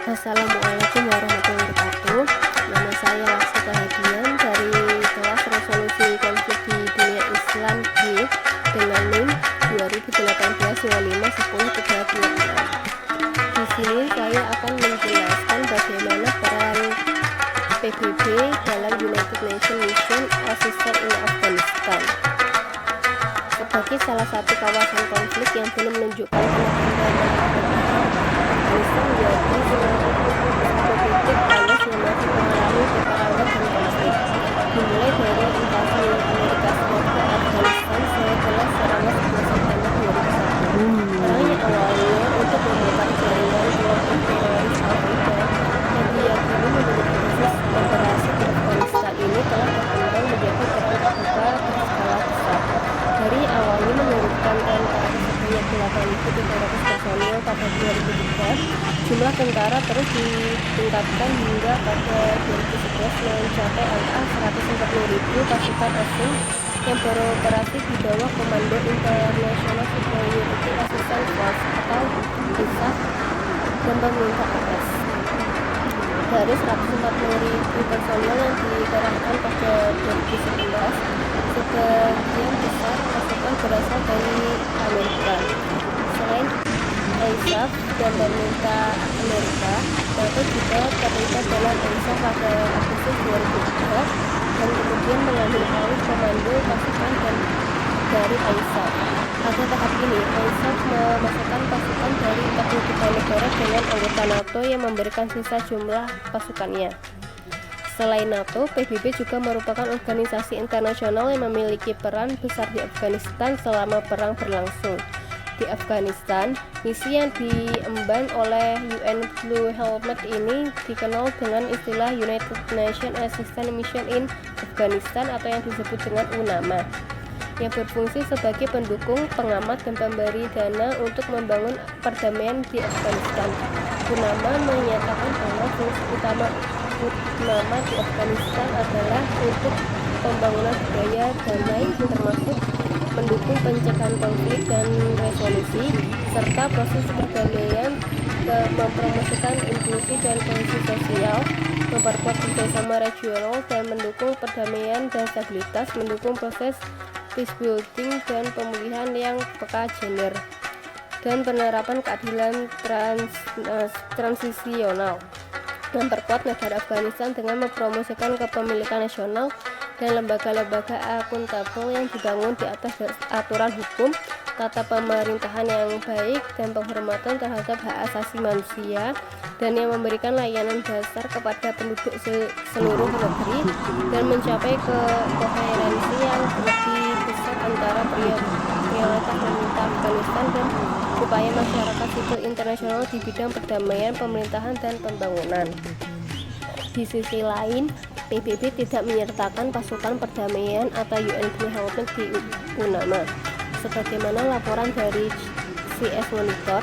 Assalamualaikum warahmatullahi wabarakatuh. Nama saya Laksita Hadian dari kelas resolusi konflik di dunia Islam G dengan NIM 2018-55-10-326. Di sini saya akan menjelaskan bagaimana peran PBB dalam United Nations Mission Assistance in Afghanistan. Sebagai salah satu kawasan konflik yang belum menunjukkan tanda-tanda Afghanistan menjadi satu titik panas yang masih mengalami peperangan dan konflik, dimulai dari invasi Amerika Serikat ke Afghanistan setelah serangan 11 September 2001. Perang yang awalnya untuk membongkar jaringan kelompok teroris Al-Qaeda yang diyakini memiliki basis operasi di Afghanistan ini telah berkembang menjadi perang terbuka berskala besar. Dari awalnya menurunkan tentara sebanyak 8.300 personil pada 2003, jumlah tentara terus ditingkatkan hingga pada 2011 mencapai angka 140.000 pasukan asing yang beroperasi di bawah Komando International Security Assistance Force atau ISAF dan pemerintah AS. Dari 140.000 personil yang dikerahkan pada 2011, sebagian besar pasukan berasal dari Amerika. Selain ISAF dan pemerintah Amerika, NATO juga terlibat dalam ISAF pada Agustus 2003 dan kemudian mengambil alih komando pasukan dan dari ISAF. Pada tahap ini, ISAF memasukkan pasukan dari 43 negara dengan anggota NATO yang memberikan sisa jumlah pasukannya. Selain NATO, PBB juga merupakan organisasi internasional yang memiliki peran besar di Afghanistan selama perang berlangsung. Di Afghanistan, misi yang diemban oleh UN Blue Helmet ini dikenal dengan istilah United Nations Assistance Mission in Afghanistan atau yang disebut dengan UNAMA, yang berfungsi sebagai pendukung, pengamat, dan pemberi dana untuk membangun perdamaian di Afghanistan. UNAMA menyatakan bahwa fungsi utama UNAMA di Afghanistan adalah untuk pembangunan budaya damai, termasuk mendukung pencegahan konflik dan resolusi, serta proses perdamaian, mempromosikan inklusi dan kohesi sosial, memperkuat kerjasama regional, dan mendukung perdamaian dan stabilitas, mendukung proses peace building dan pemulihan yang peka gender, dan penerapan keadilan transisional, memperkuat negara Afghanistan dengan mempromosikan kepemilikan nasional dan lembaga-lembaga akuntabel yang dibangun di atas aturan hukum, tata pemerintahan yang baik, dan penghormatan terhadap hak asasi manusia, dan yang memberikan layanan dasar kepada penduduk seluruh negeri, dan mencapai koherensi yang lebih besar antara prioritas pemerintah Afghanistan dan upaya masyarakat sipil internasional di bidang perdamaian, pemerintahan, dan pembangunan. Di sisi lain, PBB tidak menyertakan pasukan perdamaian atau UN Blue Helmet di UNAMA. Sebagaimana laporan dari CS Monitor,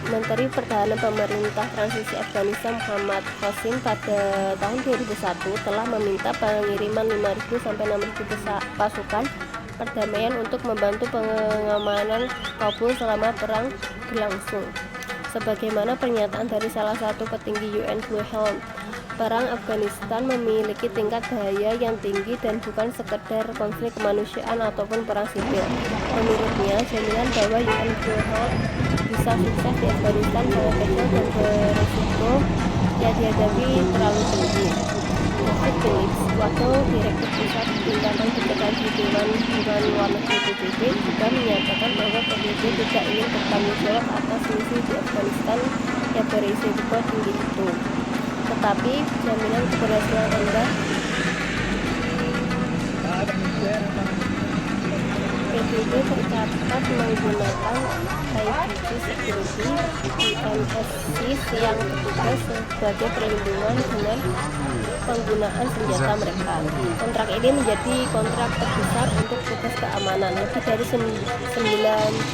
Menteri Pertahanan Pemerintah Transisi Afghanistan Muhammad Qasim pada tahun 2001 telah meminta pengiriman 5.000 sampai 6.000 pasukan perdamaian untuk membantu pengamanan Kabul selama perang berlangsung. Sebagaimana pernyataan dari salah satu petinggi UN Blue Helmet, perang Afghanistan memiliki tingkat bahaya yang tinggi dan bukan sekedar konflik kemanusiaan ataupun perang sipil. Menurutnya, jaminan bahwa UN Blue Helmet bisa sukses di Afghanistan sangat kecil dan berisiko yang dihadapi terlalu tinggi. David Phillips, Wakil Direktur Pusat Tindakan Pencegahan Hubungan Luar Negeri PBB, juga menyatakan bahwa PBB tidak ingin bertanggung jawab atas misi di Afghanistan yang berisiko tinggi itu. Tetapi jaminan keberhasilan rendah. PBB tercatat menggunakan IDG Security MSC yang bertugas sebagai perlindungan dengan penggunaan senjata mereka. Kontrak ini menjadi kontrak terbesar untuk tugas keamanan, lebih dari 9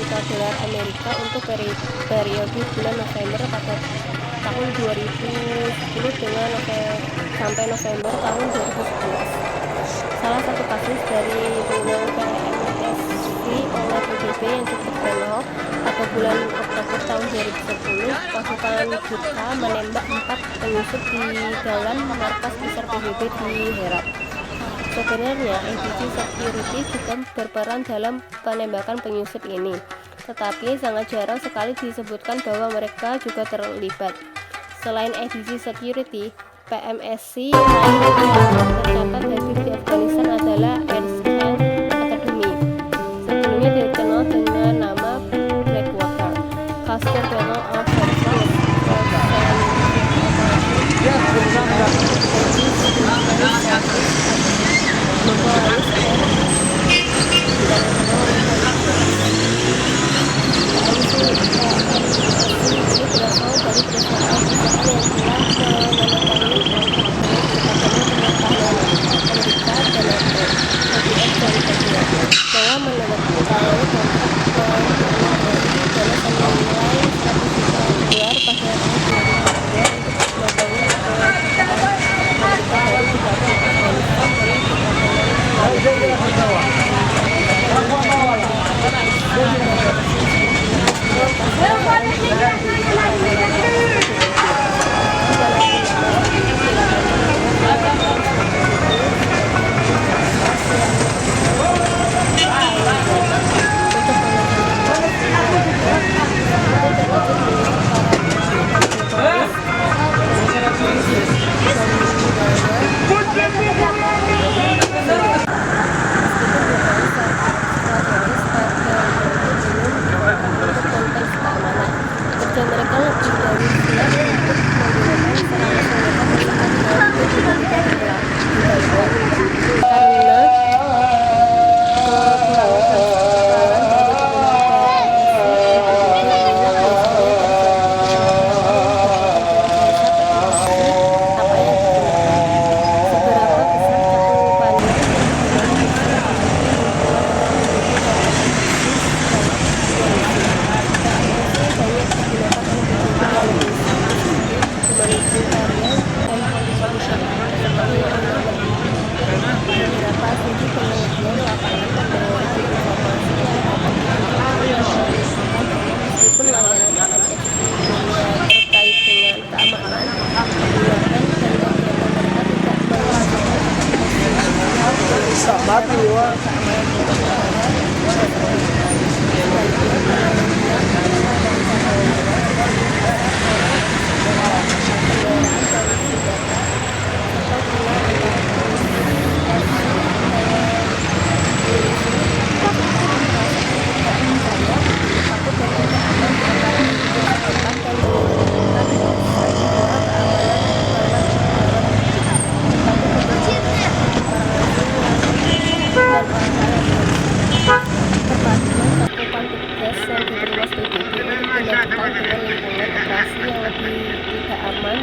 juta dolar Amerika untuk periode bulan November pada tahun 2010 dengan sampai November tahun 2011. Salah satu kasus dari penggunaan PMT oleh PBB yang cukup penuh. Pada bulan Oktober tahun 2010, pasukan kita menembak 4 penyusup di dalam markas besar PBB di Herat. Sebenarnya ADC Security juga berperan dalam penembakan penyusup ini, tetapi sangat jarang sekali disebutkan bahwa mereka juga terlibat. Selain ADC Security, PMSC lain yang tercatat hadir di Afghanistan adalah Airsham Academy, sebelumnya dikenal dengan nama Blackwater, Castor Battle of Forces,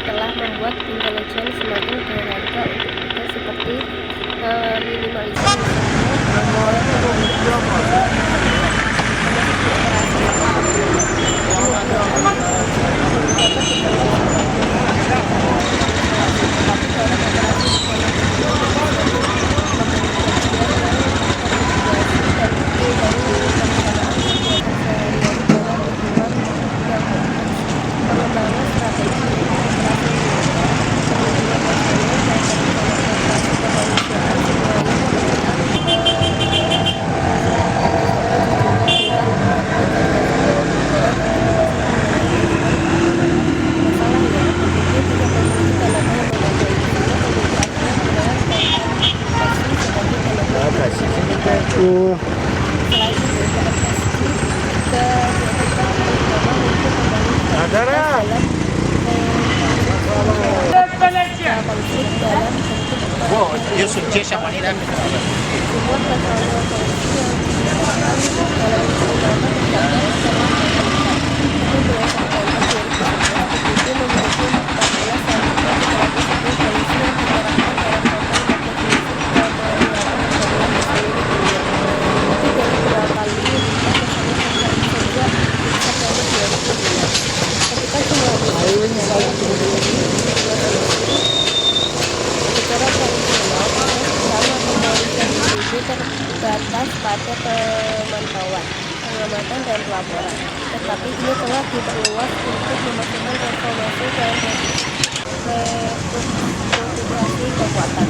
telah membuat intelijen semakin berharga untuk kita, seperti minimalisasi Yo suggerisce a manera terbatas pada pemantauan, pengamatan, dan pelaporan. Tetapi ini telah diperluas untuk memasukkan reformasi dan restrukturasi kekuatan,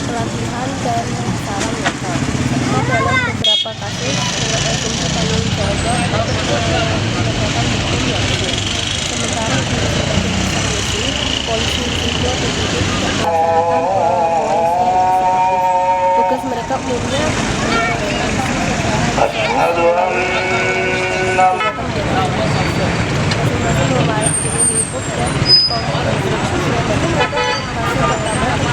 pelatihan, dan saran lokal, serta dalam beberapa kasus dengan asumsi tanggung jawab untuk penegakan hukum yang adil. Sementara di berbagai besar misi, polisi sipil penyidik tidak melaksanakan polisi eksekutif. Tugas mereka umumnya masing-masing mewakili lingkup dan konstruksi yang berbeda. Fase pertama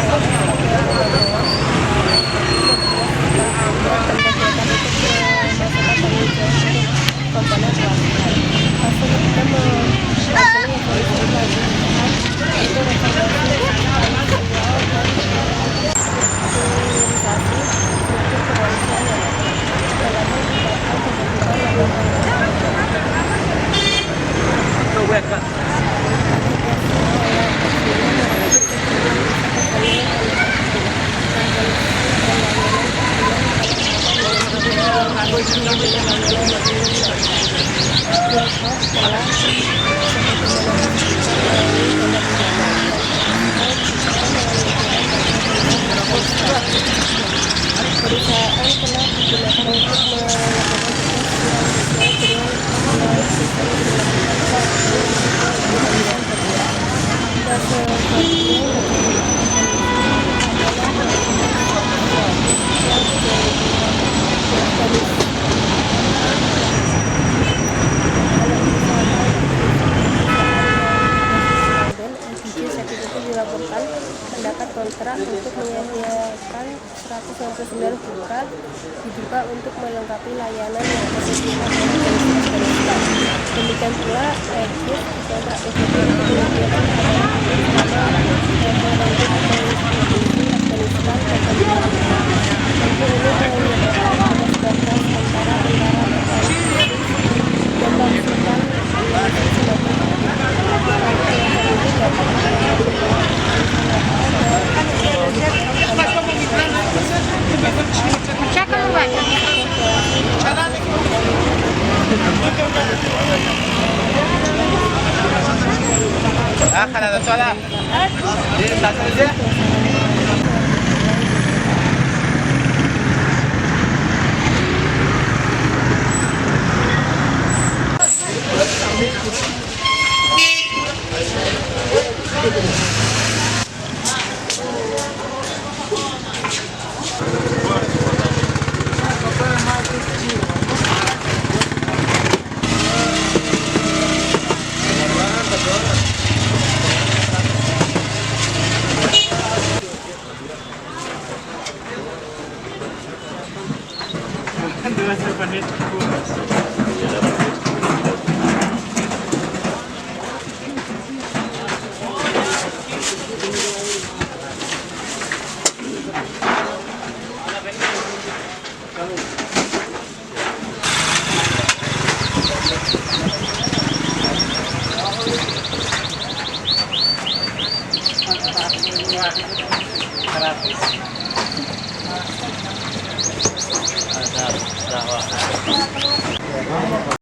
pendakian untuk memasukkan tanggung jawab untuk komponen pelatihan. Fase ketiga mewakili evaluasi pelatihan untuk reformasi sosial dan hilirisasi struktur kepolisian yang ada. Dalam meningkatkan pembentukan lembaga perusahaan telah digunakan untuk melakukan tugas yang sesuai dengan sistem yang dilakukan pemilihan kerja. Dan selanjutnya dilaporkan pendapat kontrak untuk menyediakan 199 buka dibuka untuk melengkapi layanan yang tersedia oleh polisi Afghanistan. Demikian pula Aegis kontrak PBB untuk menyediakan layanan selama referendum polisi Afghanistan dan tentu ini menyebabkan tugas antara polisi dan pasukan polisi semakin ini dapat ada soal di belakang aja. Gratis. Ada